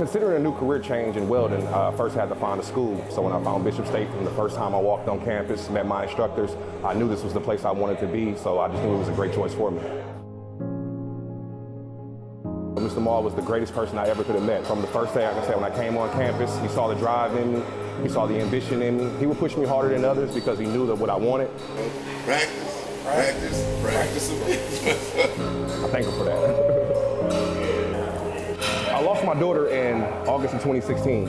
Considering a new career change in welding, first I had to find a school. So when I found Bishop State, from the first time I walked on campus, met my instructors, I knew this was the place I wanted to be, so I just knew it was a great choice for me. Mr. Maul was the greatest person I ever could have met. From the first day, I can say, when I came on campus, he saw the drive in me, he saw the ambition in me. He would push me harder than others because he knew that what I wanted. Practice. I thank him for that. I lost my daughter in August of 2016.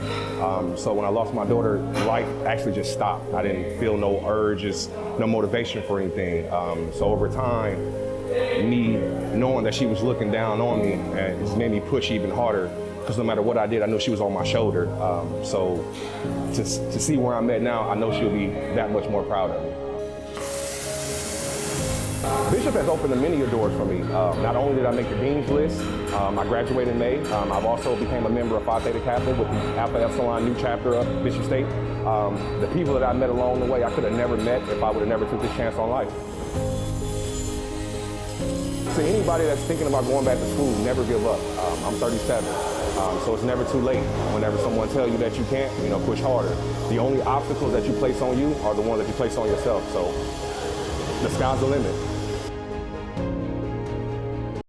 So when I lost my daughter, life actually just stopped. I didn't feel no urges, no motivation for anything. So over time, me knowing that she was looking down on me, and it's made me push even harder, because no matter what I did, I knew she was on my shoulder. So to see where I'm at now, I know she'll be that much more proud of me. Bishop has opened many doors for me. Not only did I make the Dean's List, I graduated in May. I've also became a member of Phi Theta Kappa with the Alpha Epsilon new chapter of Bishop State. The people that I met along the way, I could have never met if I would have never took this chance on life. To anybody that's thinking about going back to school, never give up. I'm 37, so it's never too late. Whenever someone tells you that you can't, push harder. The only obstacles that you place on you are the ones that you place on yourself, so the sky's the limit.